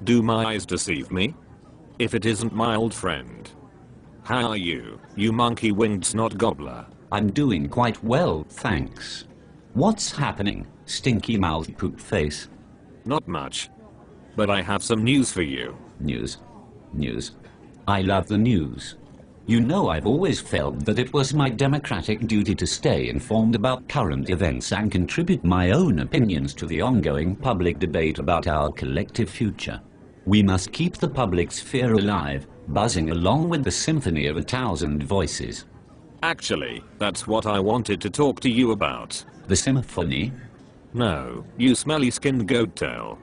Do my eyes deceive me? If it isn't my old friend. How are you, you monkey-winged snot gobbler? I'm doing quite well, thanks. What's happening, stinky mouth poop face? Not much. But I have some news for you. News. News. I love the news. You know, I've always felt that it was my democratic duty to stay informed about current events and contribute my own opinions to the ongoing public debate about our collective future. We must keep the public sphere alive, buzzing along with the symphony of 1,000 voices. Actually, that's what I wanted to talk to you about. The symphony? No, you smelly-skinned goat tail.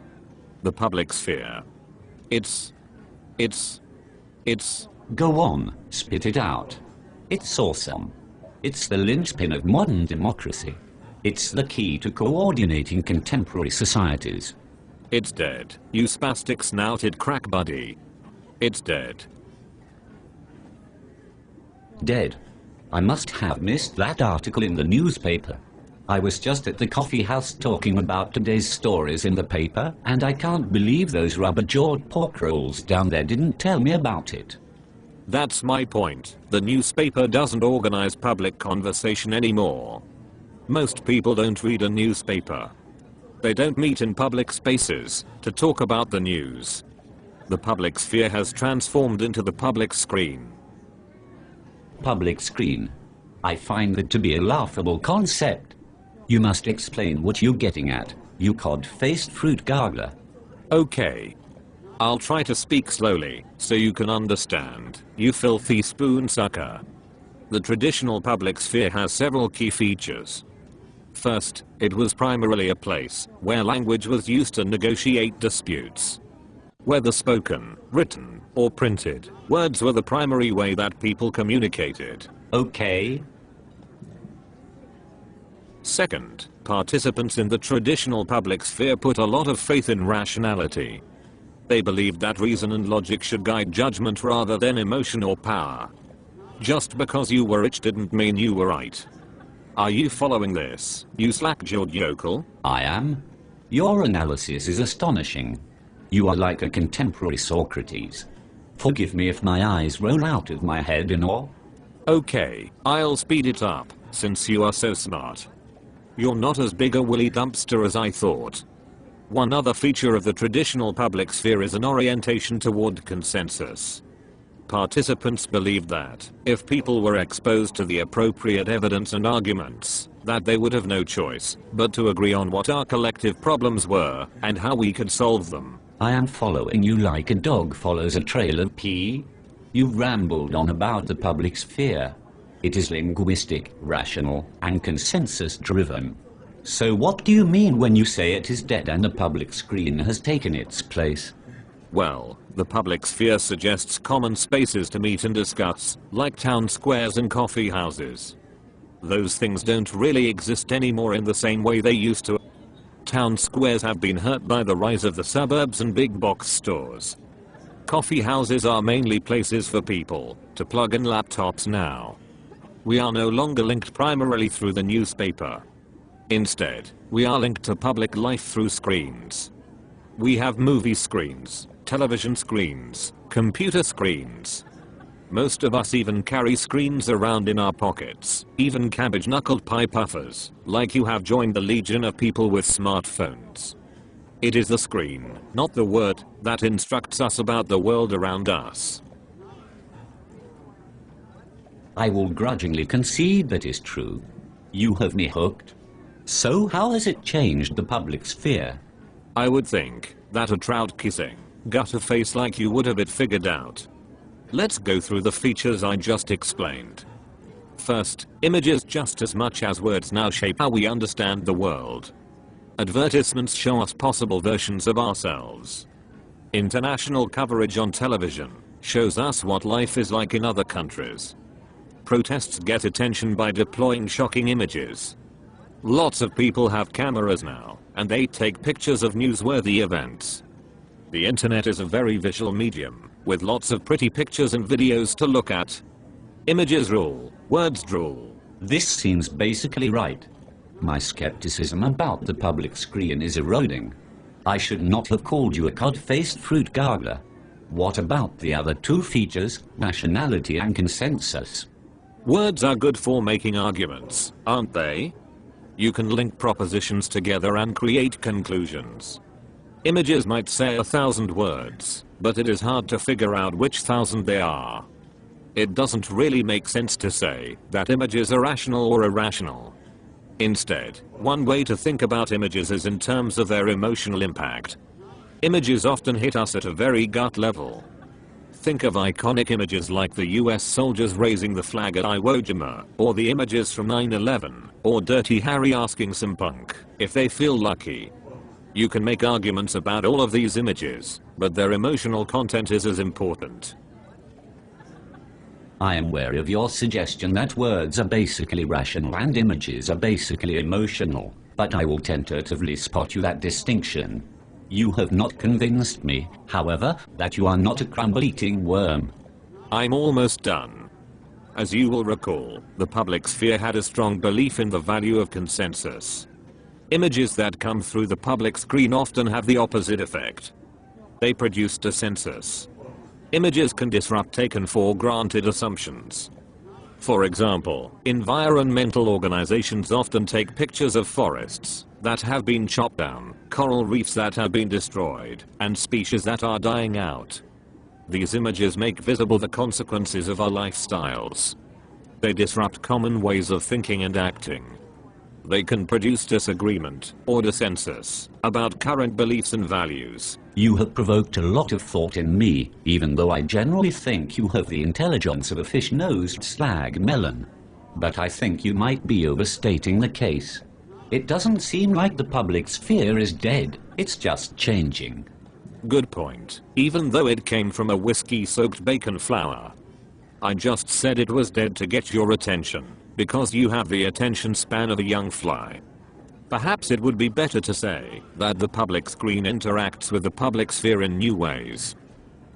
The public sphere. It's... Go on, spit it out. It's awesome. It's the linchpin of modern democracy. It's the key to coordinating contemporary societies. It's dead, you spastic snouted crack buddy. It's dead. Dead? I must have missed that article in the newspaper. I was just at the coffee house talking about today's stories in the paper, and I can't believe those rubber-jawed pork rolls down there didn't tell me about it. That's my point. The newspaper doesn't organize public conversation anymore. Most people don't read a newspaper. They don't meet in public spaces to talk about the news. The public sphere has transformed into the public screen. Public screen? I find that to be a laughable concept. You must explain what you're getting at, you cod-faced fruit gargler. Okay. I'll try to speak slowly, so you can understand, you filthy spoon sucker. The traditional public sphere has several key features. First, it was primarily a place where language was used to negotiate disputes. Whether spoken, written, or printed, words were the primary way that people communicated. Okay. Second, participants in the traditional public sphere put a lot of faith in rationality. They believed that reason and logic should guide judgment rather than emotion or power. Just because you were rich didn't mean you were right. Are you following this, you slack-jawed yokel? I am. Your analysis is astonishing. You are like a contemporary Socrates. Forgive me if my eyes roll out of my head in awe. Okay, I'll speed it up, since you are so smart. You're not as big a woolly dumpster as I thought. One other feature of the traditional public sphere is an orientation toward consensus. Participants believed that, if people were exposed to the appropriate evidence and arguments, that they would have no choice but to agree on what our collective problems were and how we could solve them. I am following you like a dog follows a trail of pee. You've rambled on about the public sphere. It is linguistic, rational, and consensus-driven. So what do you mean when you say it is dead and a public screen has taken its place? Well, the public sphere suggests common spaces to meet and discuss, like town squares and coffee houses. Those things don't really exist anymore in the same way they used to. Town squares have been hurt by the rise of the suburbs and big box stores. Coffee houses are mainly places for people to plug in laptops now. We are no longer linked primarily through the newspaper. Instead, we are linked to public life through screens. We have movie screens, television screens, computer screens. Most of us even carry screens around in our pockets, even cabbage-knuckled pie puffers, like you have joined the legion of people with smartphones. It is the screen, not the word, that instructs us about the world around us. I will grudgingly concede that is true. You have me hooked. So how has it changed the public sphere? I would think that a trout-kissing, gutter face like you would have it figured out. Let's go through the features I just explained. First, images just as much as words now shape how we understand the world. Advertisements show us possible versions of ourselves. International coverage on television shows us what life is like in other countries. Protests get attention by deploying shocking images. Lots of people have cameras now, and they take pictures of newsworthy events. The internet is a very visual medium, with lots of pretty pictures and videos to look at. Images rule, words drool. This seems basically right. My skepticism about the public screen is eroding. I should not have called you a cod-faced fruit gargler. What about the other two features, nationality and consensus? Words are good for making arguments, aren't they? You can link propositions together and create conclusions. Images might say 1,000 words, but it is hard to figure out which 1,000 they are. It doesn't really make sense to say that images are rational or irrational. Instead, one way to think about images is in terms of their emotional impact. Images often hit us at a very gut level. Think of iconic images like the US soldiers raising the flag at Iwo Jima, or the images from 9/11, or Dirty Harry asking some punk if they feel lucky. You can make arguments about all of these images, but their emotional content is as important. I am wary of your suggestion that words are basically rational and images are basically emotional, but I will tentatively spot you that distinction. You have not convinced me, however, that you are not a crumble-eating worm. I'm almost done. As you will recall, the public sphere had a strong belief in the value of consensus. Images that come through the public screen often have the opposite effect. They produce dissensus. Images can disrupt taken for granted assumptions. For example, environmental organizations often take pictures of forests that have been chopped down, coral reefs that have been destroyed, and species that are dying out. These images make visible the consequences of our lifestyles. They disrupt common ways of thinking and acting. They can produce disagreement or dissensus about current beliefs and values. You have provoked a lot of thought in me, even though I generally think you have the intelligence of a fish-nosed slag melon. But I think you might be overstating the case. It doesn't seem like the public sphere is dead, it's just changing. Good point, even though it came from a whiskey-soaked bacon flour. I just said it was dead to get your attention, because you have the attention span of a young fly. Perhaps it would be better to say that the public screen interacts with the public sphere in new ways.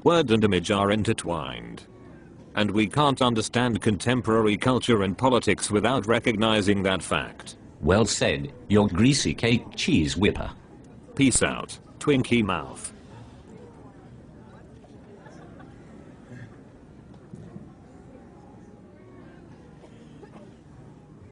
Word and image are intertwined. And we can't understand contemporary culture and politics without recognizing that fact. Well said, your greasy cake cheese whipper. Peace out, Twinkie mouth.